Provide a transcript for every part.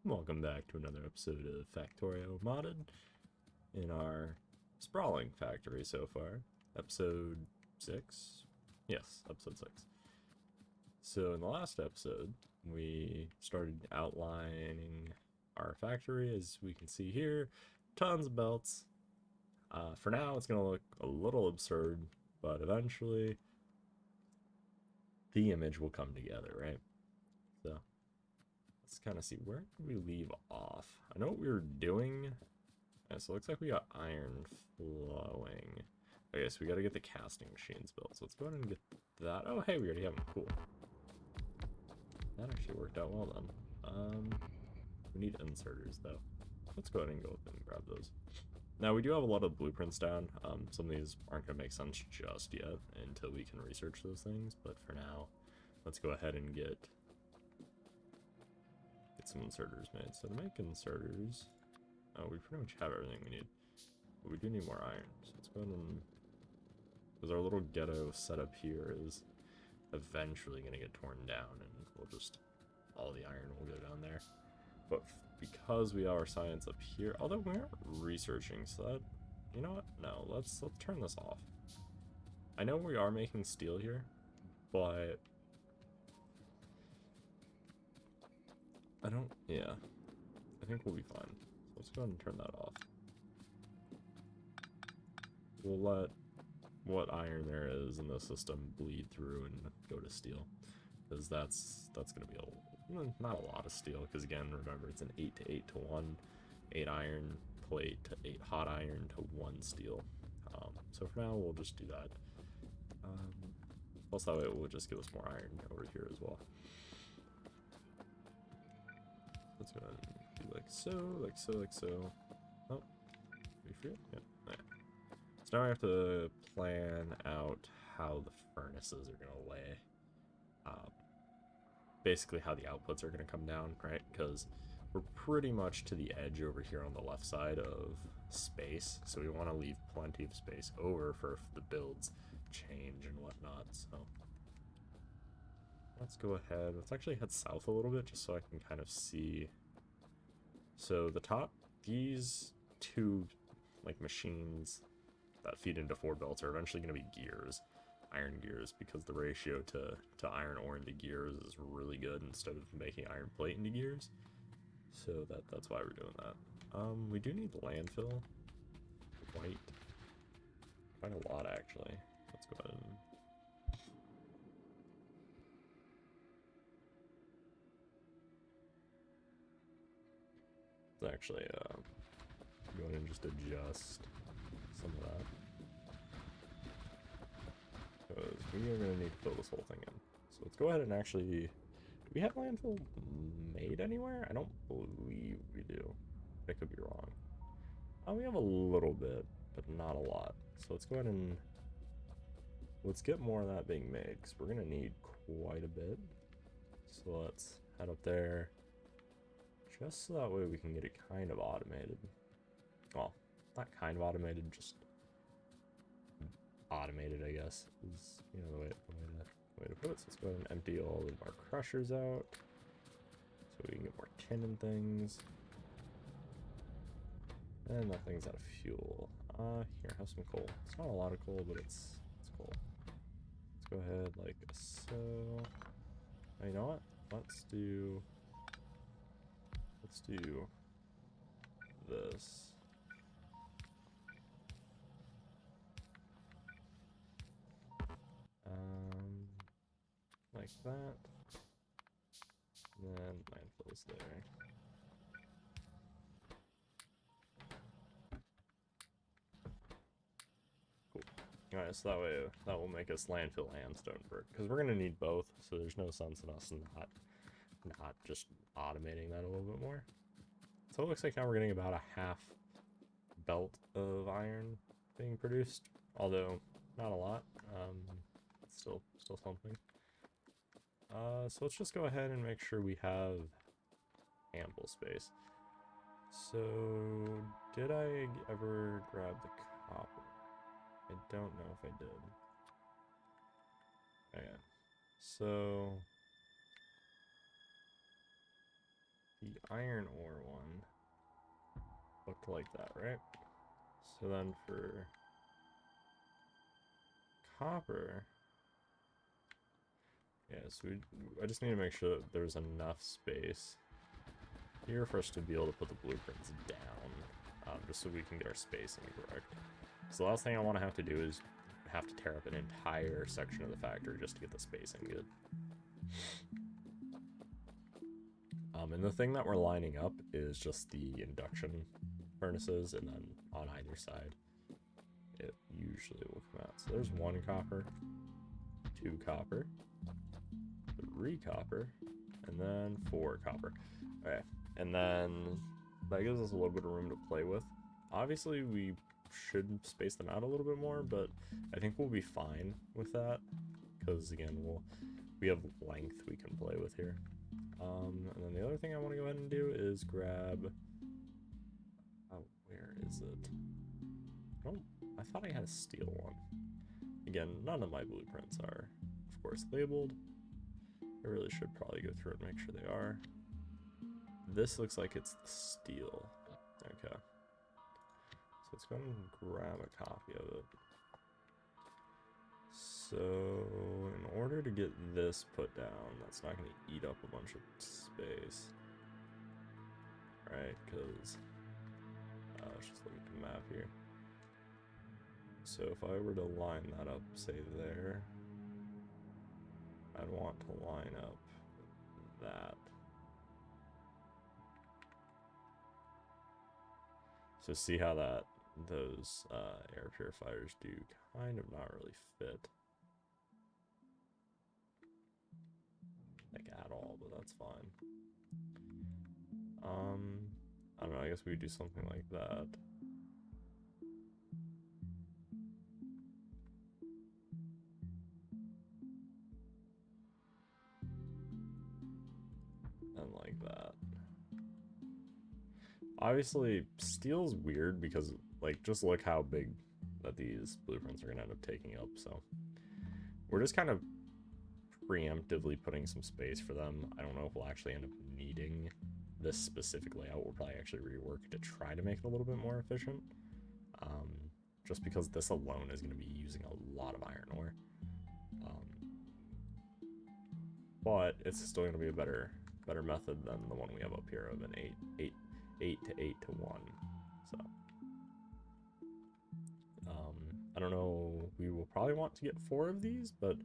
Welcome back to another episode of Factorio Modded in our sprawling factory so far. Episode 6? Yes, episode 6. So in the last episode, we started outlining our factory, as we can see here. Tons of belts. For now, it's going to look a little absurd, but eventually the image will come together, right? So let's kind of see, where did we leave off? I know what we were doing. Yeah, so it looks like we got iron flowing. Okay, so we got to get the casting machines built. So let's go ahead and get that. Oh, hey, we already have them. Cool. That actually worked out well then. We need inserters though. Let's go ahead and go up and grab those. Now we do have a lot of blueprints down. Some of these aren't going to make sense just yet until we can research those things. But for now, let's go ahead and get some inserters made. So to make inserters, we pretty much have everything we need. But we do need more iron. So let's go ahead and... because our little ghetto setup here is eventually going to get torn down, and we'll just... all the iron will go down there. But because we have our science up here, although we aren't researching, so that... you know what? No, let's turn this off. I know we are making steel here, but... I don't... yeah. I think we'll be fine. So let's go ahead and turn that off. We'll let what iron there is in the system bleed through and go to steel, because that's going to be not a lot of steel, because again, remember, it's an 8 to 8 to 1, 8 iron plate to 8 hot iron to 1 steel. So for now, we'll just do that. Plus that way it will just give us more iron over here as well. Let's go ahead and do like so, like so, like so. Oh, we free? Yeah. Right. So now we have to plan out how the furnaces are going to lay. Basically how the outputs are going to come down, right? Because we're pretty much to the edge over here on the left side of space. So we want to leave plenty of space over for if the builds change and whatnot. So let's go ahead. Let's actually head south a little bit just so I can kind of see. So the top, these two like machines that feed into 4 belts are eventually going to be gears, iron gears, because the ratio to iron ore into gears is really good instead of making iron plate into gears. So that's why we're doing that. We do need landfill, quite a lot actually. Let's go ahead and... let's actually go ahead and just adjust some of that, because we are going to need to fill this whole thing in. So let's go ahead and actually... do we have landfill made anywhere? I don't believe we do. I could be wrong. We have a little bit, but not a lot. So let's go ahead and... let's get more of that being made, because we're going to need quite a bit. So let's head up there, just so that way we can get it kind of automated. Well, not kind of automated, just automated, I guess, is, you know, the way to put it. So let's go ahead and empty all of our crushers out so we can get more tin and things. And that thing's out of fuel. Here, have some coal. It's not a lot of coal, but it's coal. Let's go ahead like so. Oh, you know what? Let's do this. Like that. And then landfill's there. Cool. Alright, so that way that will make us landfill and stone brick, because we're gonna need both, so there's no sense in us not just automating that a little bit more. So it looks like now we're getting about a half belt of iron being produced, although not a lot. Still something. So let's just go ahead and make sure we have ample space. So did I ever grab the copper? I don't know if I did. Okay. So the iron ore one looked like that, right? So then for copper, yeah, so I just need to make sure that there's enough space here for us to be able to put the blueprints down, just so we can get our spacing correct. So the last thing I want to have to do is have to tear up an entire section of the factory just to get the spacing good. And the thing that we're lining up is just the induction furnaces, and then on either side it usually will come out. So there's 1 copper, 2 copper, 3 copper, and then 4 copper. Okay, and then that gives us a little bit of room to play with. Obviously we should space them out a little bit more, but I think we'll be fine with that, because again, we have length we can play with here. And then the other thing I want to go ahead and do is grab, oh, where is it? Oh, I thought I had a steel one. Again, none of my blueprints are, of course, labeled. I really should probably go through and make sure they are. This looks like it's the steel. Okay. So let's go and grab a copy of it. So in order to get this put down, that's not going to eat up a bunch of space. Right, because let's just look at the map here. So if I were to line that up, say there, I'd want to line up that. So see how those air purifiers do kind of not really fit. Like at all, but that's fine. I don't know, I guess we could do something like that. And like that. Obviously, steel's weird because, like, just look how big that these blueprints are going to end up taking up, so we're just kind of preemptively putting some space for them. I don't know if we'll actually end up needing this specific layout. We'll probably actually rework to try to make it a little bit more efficient, just because this alone is going to be using a lot of iron ore. But it's still going to be a better method than the one we have up here of an 8 to 8 to 1. So I don't know, we will probably want to get 4 of these, but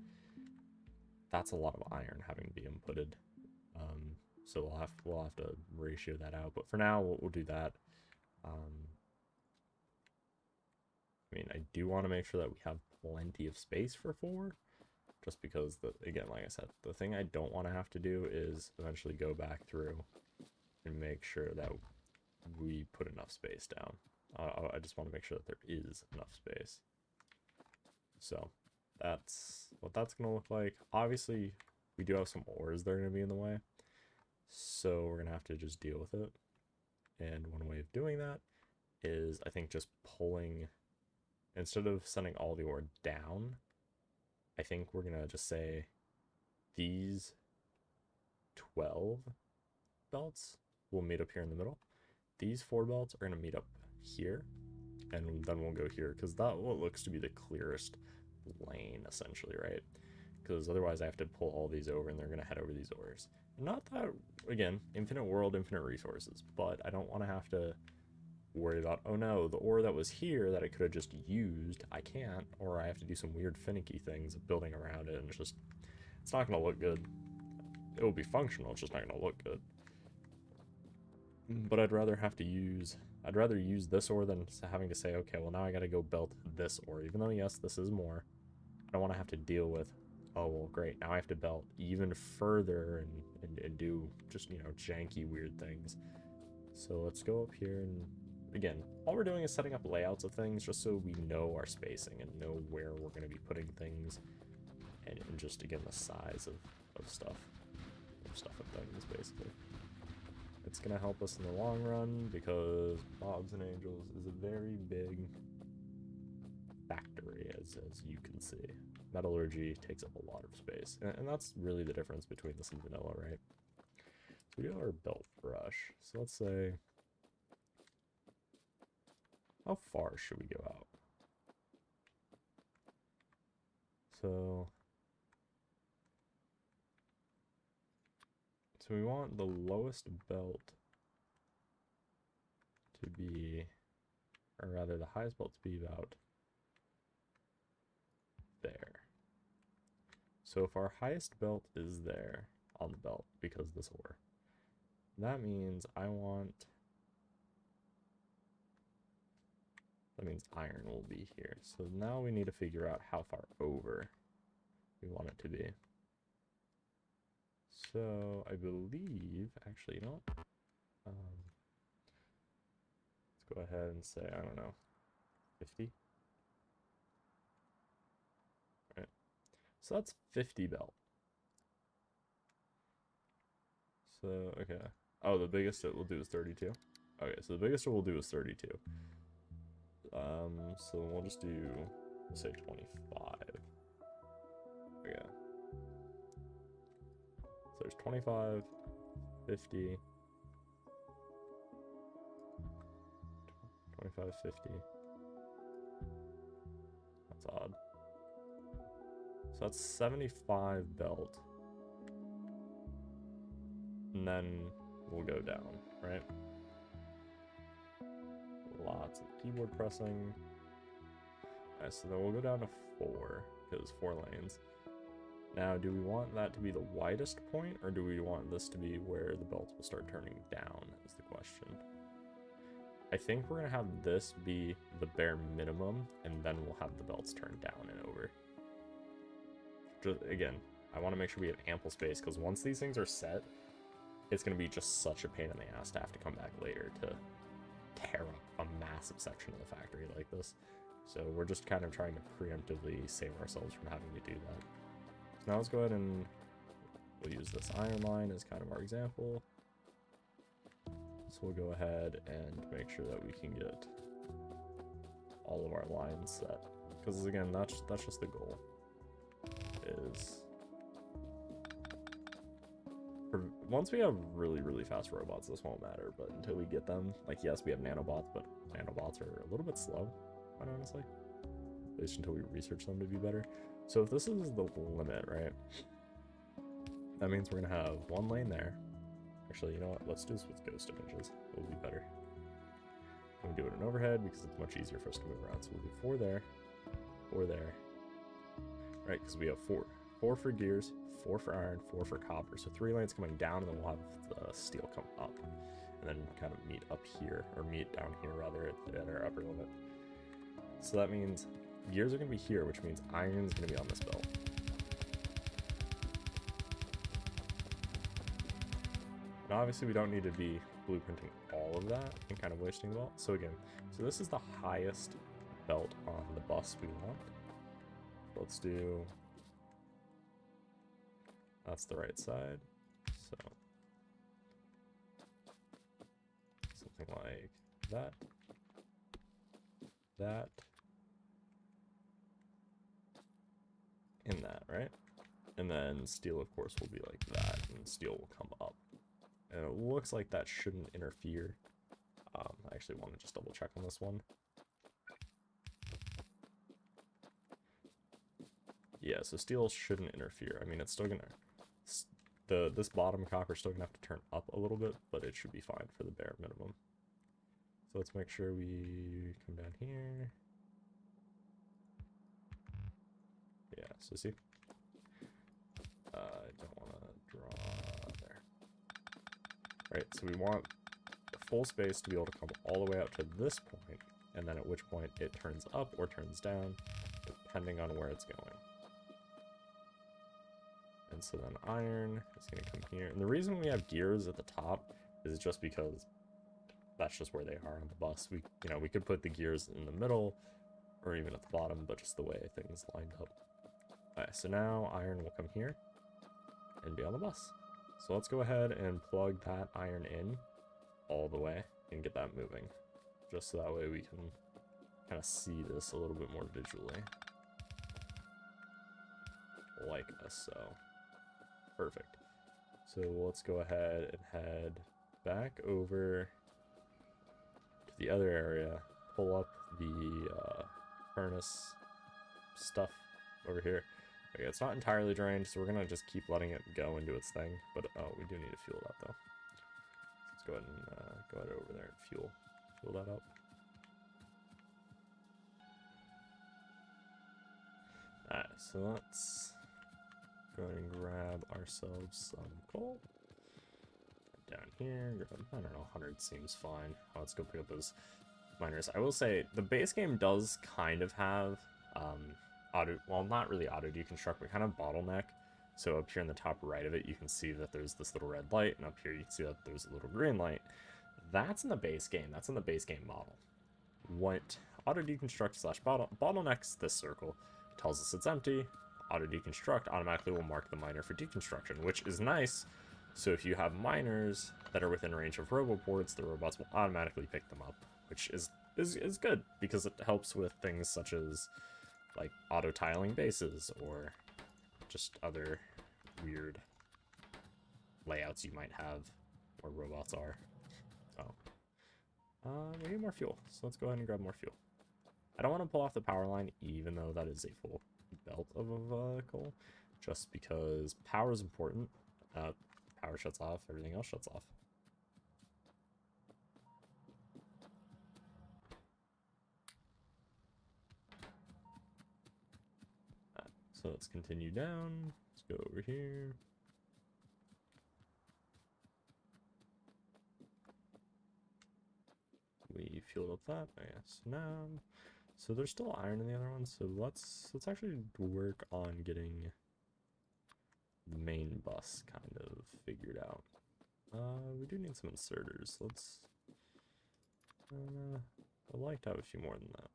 that's a lot of iron having to be inputted. So we'll have to ratio that out, but for now we'll do that. I mean, I do want to make sure that we have plenty of space for 4, just because, again, like I said, the thing I don't want to have to do is eventually go back through and make sure that we put enough space down. I just want to make sure that there is enough space. So that's what that's going to look like. Obviously, we do have some ores that are going to be in the way, so we're going to have to just deal with it. And one way of doing that is, I think, just pulling, instead of sending all the ore down, I think we're going to just say these 12 belts will meet up here in the middle. These 4 belts are going to meet up here, and then we'll go here, because that what looks to be the clearest lane, essentially, right? Because otherwise I have to pull all these over, and they're going to head over these ores. Not that, again, infinite world, infinite resources, but I don't want to have to worry about, oh no, the ore that was here that I could have just used, I can't, or I have to do some weird finicky things of building around it, and it's not going to look good. It will be functional, it's just not going to look good. But I'd rather use this ore than having to say, okay, well now I gotta go belt this ore, even though yes, this is more. I don't want to have to deal with, oh well great, now I have to belt even further and do just, you know, janky weird things. So let's go up here, and again, all we're doing is setting up layouts of things just so we know our spacing and know where we're going to be putting things, and just, again, the size of stuff and things, basically. It's going to help us in the long run, because Bobs and Angels is a very big factory, as you can see. Metallurgy takes up a lot of space, and that's really the difference between this and vanilla, right? we do our belt brush. So let's say, how far should we go out? So we want the lowest belt to be, or rather the highest belt to be about there. So if our highest belt is there on the belt because of this ore, that means that means iron will be here. So now we need to figure out how far over we want it to be. So I believe, actually, you know what? Let's go ahead and say, I don't know, 50. Right. So that's 50 belt. So, okay. Oh, the biggest it will do is 32. Okay, so the biggest it will do is 32. So we'll just do, say, 25. Okay. So there's 25, 50, 25, 50. That's odd. So that's 75 belt. And then we'll go down, right? Lots of keyboard pressing. Alright, so then we'll go down to 4, because 4 lanes. Now, do we want that to be the widest point, or do we want this to be where the belts will start turning down, is the question. I think we're going to have this be the bare minimum, and then we'll have the belts turn down and over. Just, again, I want to make sure we have ample space, because once these things are set, it's going to be just such a pain in the ass to have to come back later to tear up a massive section of the factory like this. So we're just kind of trying to preemptively save ourselves from having to do that. So now let's go ahead and we'll use this iron line as kind of our example. So we'll go ahead and make sure that we can get all of our lines set. Because again, that's just the goal. Is once we have really, really fast robots, this won't matter, but until we get them, like, yes, we have nanobots, but nanobots are a little bit slow, quite honestly. At least until we research them to be better. So if this is the limit, right, that means we're going to have one lane there. Actually, you know what? Let's do this with ghost images. It will be better. We do it in overhead because it's much easier for us to move around. So we'll do 4 there, 4 there. Right, because we have 4 for gears, 4 for iron, 4 for copper. So 3 lanes coming down, and then we'll have the steel come up. And then kind of meet up here, or meet down here rather, at our upper limit. So that means gears are going to be here, which means iron's going to be on this belt. And obviously we don't need to be blueprinting all of that and kind of wasting the belt. So again, so this is the highest belt on the bus we want. Let's do, that's the right side. So something like that, that, and that, right? And then steel, of course, will be like that, and steel will come up. And it looks like that shouldn't interfere. I actually want to just double check on this one. Yeah, so steel shouldn't interfere. I mean, it's still gonna, this bottom copper is still gonna have to turn up a little bit, but it should be fine for the bare minimum. So let's make sure we come down here. Yeah, so see? I don't want to draw there. Right, so we want the full space to be able to come all the way out to this point, and then at which point it turns up or turns down, depending on where it's going. And so then iron is going to come here. And the reason we have gears at the top is just because that's just where they are on the bus. We, you know, we could put the gears in the middle or even at the bottom, but just the way things lined up. Alright, so now iron will come here and be on the bus. So let's go ahead and plug that iron in all the way and get that moving. Just so that way we can kind of see this a little bit more visually. Like so. Perfect. So let's go ahead and head back over to the other area, pull up the furnace stuff over here. Okay, it's not entirely drained, so we're gonna just keep letting it go and do its thing. But oh, we do need to fuel that though. Let's go ahead and go ahead over there and fuel that up. Alright, so let's go ahead and grab ourselves some coal. Down here, grab, I don't know, 100 seems fine. Let's go pick up those miners. I will say, the base game does kind of have, well, not really AutoDeconstruct, but kind of Bottleneck. So up here in the top right of it, you can see that there's this little red light, and up here you can see that there's a little green light. That's in the base game. That's in the base game model. What AutoDeconstruct / Bottleneck's this circle tells us it's empty. AutoDeconstruct automatically will mark the miner for deconstruction, which is nice. So if you have miners that are within range of roboports, the robots will automatically pick them up, which is good because it helps with things such as like auto tiling bases or just other weird layouts you might have where robots are. Oh, we need more fuel, so let's go ahead and grab more fuel. I don't want to pull off the power line, even though that is a full belt of coal, just because power is important. Power shuts off, everything else shuts off. So let's continue down. Let's go over here. We fueled up that, I guess. Now, so there's still iron in the other one. So let's actually work on getting the main bus kind of figured out. We do need some inserters. Let's. I'd like to have a few more than that.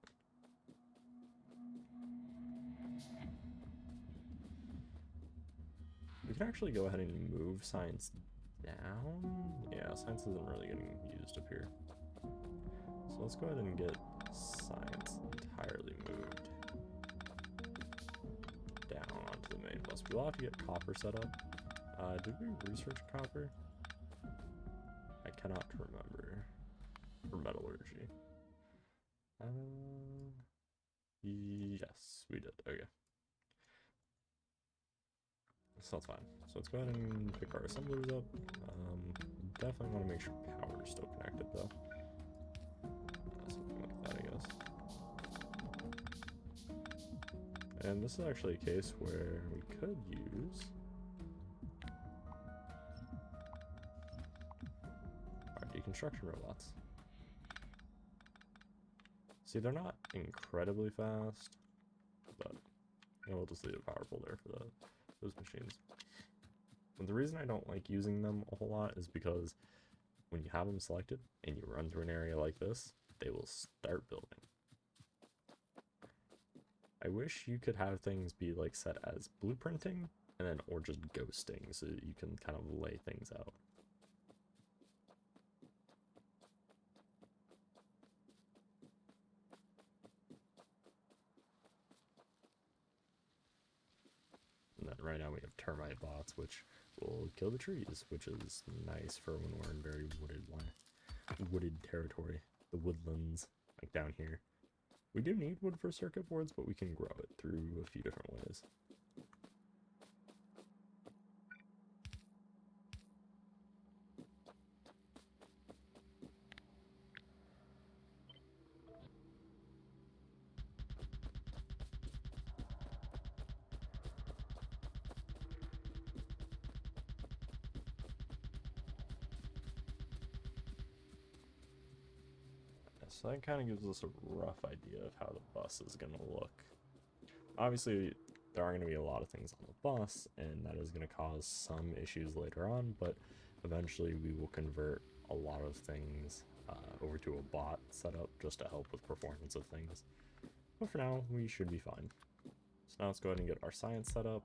We can actually go ahead and move science down. Yeah, science isn't really getting used up here. So let's go ahead and get science entirely moved down onto the main bus. We'll have to get copper set up. Did we research copper? I cannot remember. For metallurgy. Yes, we did. Okay. So that's fine. So let's go ahead and pick our assemblers up. Definitely want to make sure power is still connected though. Something like that, I guess. And this is actually a case where we could use our deconstruction robots. See, they're not incredibly fast, but we'll just leave a power pull there for those machines. But the reason I don't like using them a whole lot is because when you have them selected and you run through an area like this, they will start building. I wish you could have things be like set as blueprinting and then or just ghosting so that you can kind of lay things out. And then right now we have termite bots, which will kill the trees, which is nice for when we're in very wooded territory. The woodlands, like down here. We do need wood for circuit boards, but we can grow it through a few different ways. So that kind of gives us a rough idea of how the bus is going to look. Obviously, there are going to be a lot of things on the bus, and that is going to cause some issues later on, but eventually we will convert a lot of things over to a bot setup just to help with performance of things. But for now, we should be fine. So now let's go ahead and get our science set up.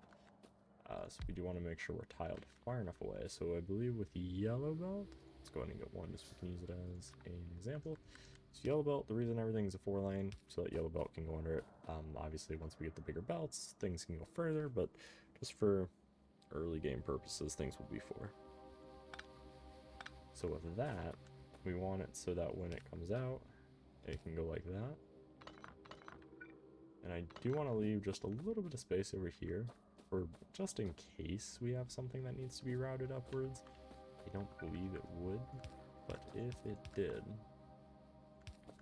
So we do want to make sure we're tiled far enough away. So I believe with the yellow belt, let's go ahead and get one just so we can use it as an example. So yellow belt, the reason everything's a 4-lane, so that yellow belt can go under it. Obviously, once we get the bigger belts, things can go further, but just for early game purposes, things will be 4. So with that, we want it so that when it comes out, it can go like that. And I do want to leave just a little bit of space over here for just in case we have something that needs to be routed upwards. I don't believe it would, but if it did, I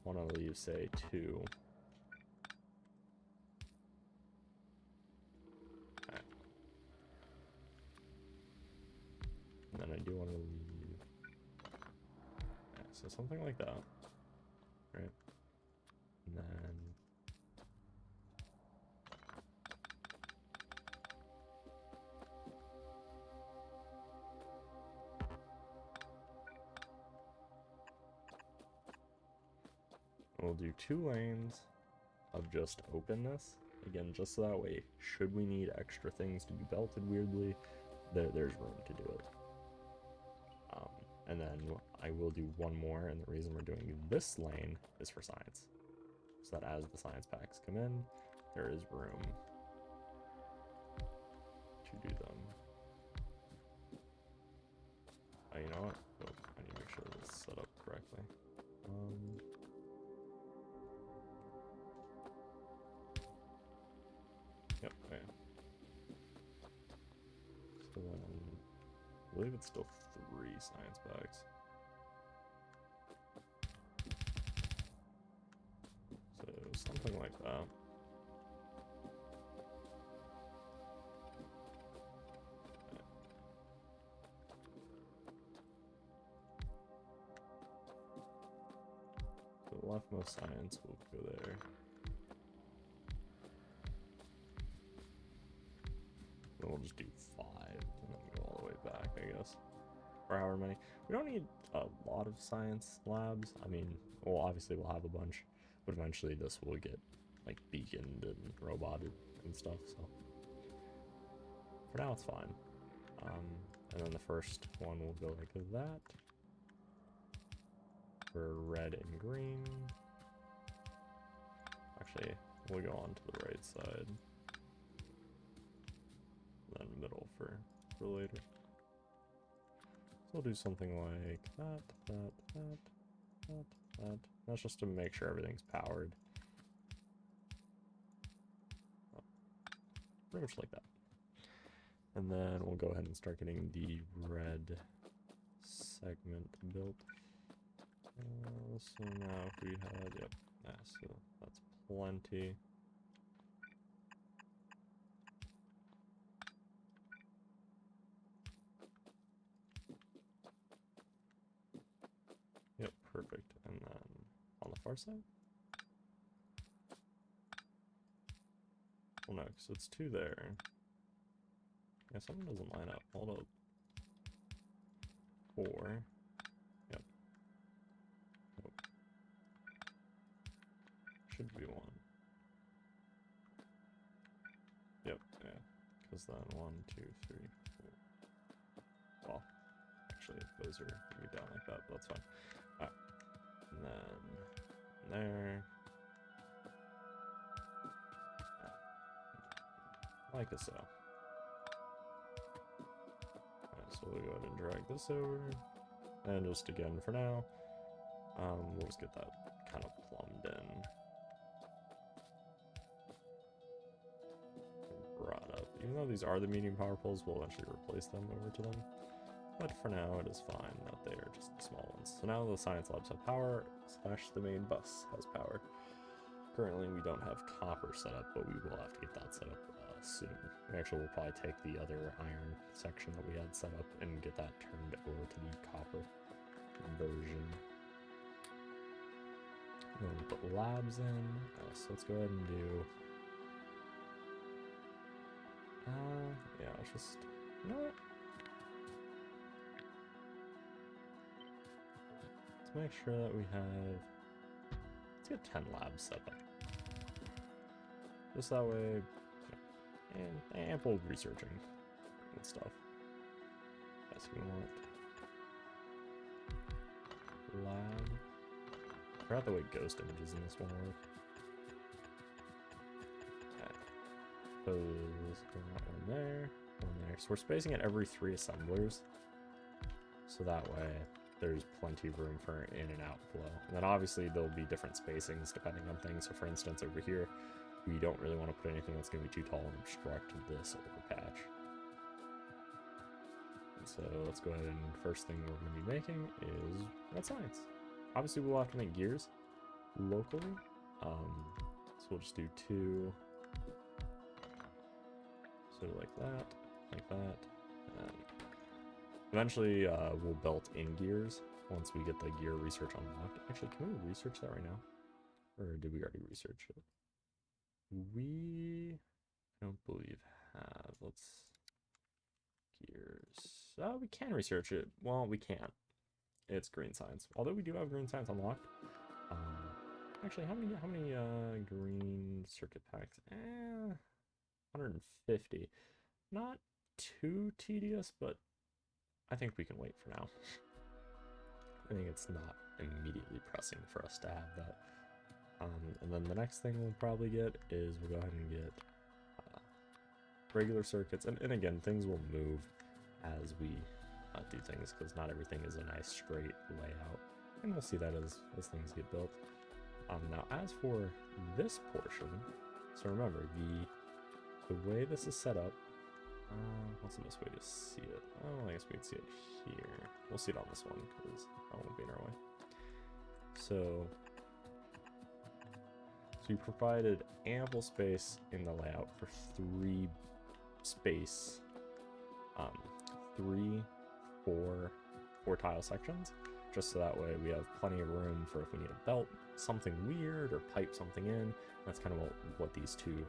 want to leave, say, 2. Okay. And then I do want to leave, okay, so something like that, right? And then we'll do 2 lanes of just openness. Again, just so that way, should we need extra things to be belted weirdly, there's room to do it. And then I will do 1 more, and the reason we're doing this lane is for science. So that as the science packs come in, there is room to do them. Oh, you know what? Oh, I need to make sure this is set up correctly. Yep, okay. So then, I believe it's still 3 science bags. So something like that. So the leftmost science will go there. Then we'll just do 5 and then go all the way back, I guess. Or however many. We don't need a lot of science labs. I mean, well, obviously we'll have a bunch, but eventually this will get like beaconed and roboted and stuff, so for now it's fine. And then the first one will go like that for red and green. Actually, we'll go on to the right side, then middle for later. So we'll do something like that. That's just to make sure everything's powered. Pretty much like that. And then we'll go ahead and start getting the red segment built. So now if we had, yep, yeah, so that's plenty. Yep, perfect. And then on the far side? Well, no, because it's 2 there. Yeah, something doesn't line up. Hold up. 4. Yep. Nope. Should be 1. Yep, yeah. Because then 1, 2, 3, 4. Well, actually, those are gonna be down like that, but that's fine. Alright. And then there. Like so. So we'll go ahead and drag this over, and just again for now, we'll just get that kind of plumbed in. Brought up. Even though these are the medium power poles, we'll eventually replace them over to them. But for now, it is fine that they are just the small ones. So now the science labs have power, / the main bus has power. Currently, we don't have copper set up, but we will have to get that set up soon. We actually will probably take the other iron section that we had set up and get that turned over to the copper version. And then we'll put labs in. So let's go ahead and do. Yeah, let's just. You know what? Let's make sure that we have. Let's get 10 labs set up. Just that way. And ample researching and stuff. Yes, we want lab. I forgot the way ghost images in this one work. Okay. Pose one there, one there. So we're spacing it every 3 assemblers. so that way there's plenty of room for in and out flow. And then obviously there'll be different spacings depending on things. So for instance, over here, we don't really want to put anything that's going to be too tall and obstruct this overpatch. And so let's go ahead and first thing we're going to be making is red science. Obviously we'll have to make gears locally. So we'll just do 2. So like that, and eventually we'll belt in gears once we get the gear research unlocked. Actually, can we research that right now? Or did we already research it? We don't believe have. Let's gears. We can research it. Well, we can't. It's green science. Although we do have green science unlocked. Actually, how many green circuit packs? 150. Not too tedious, but I think we can wait for now. I think it's not immediately pressing for us to have that. And then the next thing we'll probably get is we'll go ahead and get regular circuits. And again, things will move as we do things, because not everything is a nice straight layout. And we'll see that as things get built. Now, as for this portion, so remember, the way this is set up, what's the best way to see it? Oh, I guess we can see it here. We'll see it on this one, because that won't be in our way. So we provided ample space in the layout for 3 space, 4 tile sections, just so that way we have plenty of room for if we need to belt something weird or pipe something in. That's kind of what these 2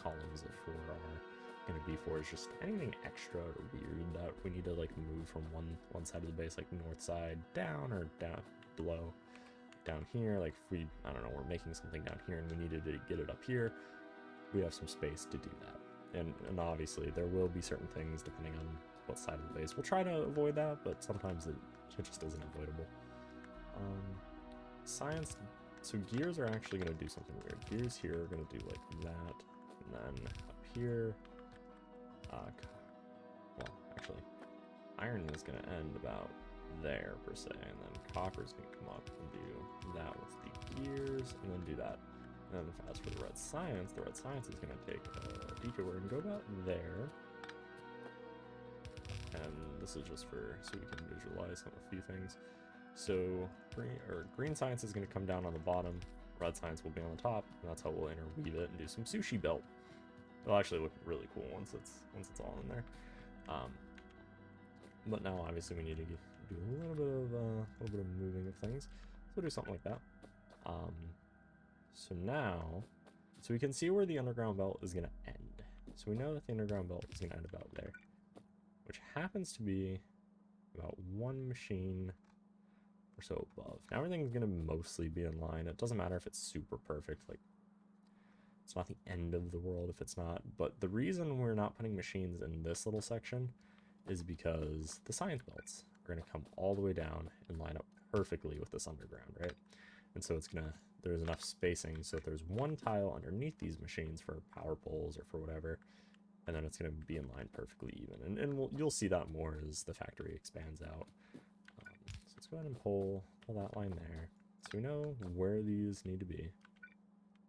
columns of 4 are going to be for, is just anything extra or weird that we need to like move from one side of the base, like north side down or down below down here. Like if we, I don't know, we're making something down here and we needed to get it up here, we have some space to do that. And obviously there will be certain things depending on what side of the base. We'll try to avoid that, but sometimes it just isn't avoidable. Science, so gears are actually going to do something weird. Gears here are going to do like that, and then up here, well, actually, iron is going to end about there per se, and then copper is going to come up and do that with the gears, and then do that. And then as for the red science is going to take a detour and go about there. And this is just so we can visualize a few things. So green science is going to come down on the bottom, red science will be on the top, and that's how we'll interweave it and do some sushi belt. It'll actually look really cool once it's all in there. But now obviously we need to do a little bit of moving of things. So we'll do something like that. So we can see where the underground belt is going to end. So we know that the underground belt is going to end about there, which happens to be about 1 machine or so above. Now everything's going to mostly be in line. It doesn't matter if it's super perfect, like it's not the end of the world if it's not. But the reason we're not putting machines in this little section is because the science belts are going to come all the way down and line up perfectly with this underground, right? And so there's enough spacing so if there's 1 tile underneath these machines for power poles or for whatever, and then it's going to be in line perfectly even. And you'll see that more as the factory expands out. So let's go ahead and pull that line there, so we know where these need to be.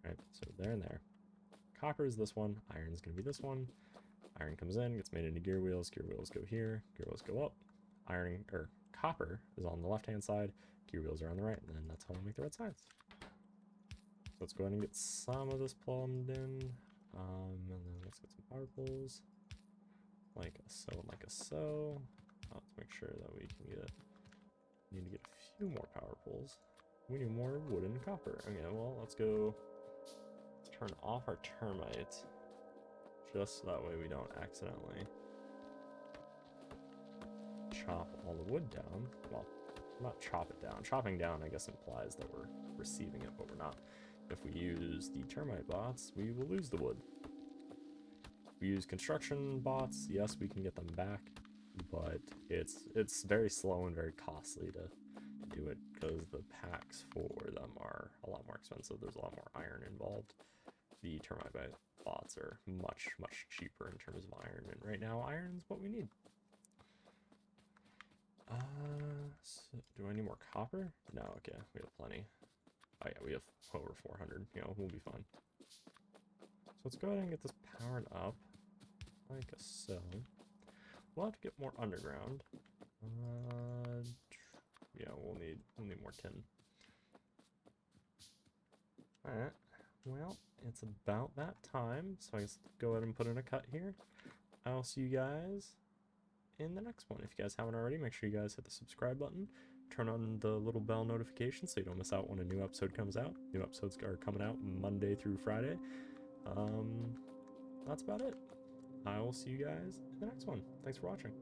Right, so there and there. Copper is this one, iron is going to be this one. Iron comes in, gets made into gear wheels go here, gear wheels go up. Copper is on the left-hand side, gear wheels are on the right, and then that's how we make the red science. So let's go ahead and get some of this plumbed in, and then let's get some power poles, like a so and like a so. Let's make sure that we can need to get a few more power poles. We need more wood and copper. Okay, well, let's turn off our termites, just so that way we don't accidentally chop all the wood down. Well, not chop it down. Chopping down, I guess, implies that we're receiving it, but we're not. If we use the termite bots, we will lose the wood. If we use construction bots, yes, we can get them back, but it's very slow and very costly to do it, because the packs for them are a lot more expensive. There's a lot more iron involved. The termite bots are much cheaper in terms of iron, and right now iron's what we need. So do I need more copper? No, okay, we have plenty. Oh yeah, we have over 400. You know, we'll be fine. So let's go ahead and get this powered up, like so. We'll have to get more underground. Yeah, we'll need more tin. All right. Well, it's about that time, so I guess go ahead and put in a cut here. I'll see you guys in the next one. If you guys haven't already, make sure you guys hit the subscribe button, turn on the little bell notification so you don't miss out when a new episode comes out. New episodes are coming out Monday through Friday. That's about it. I will see you guys in the next one. Thanks for watching.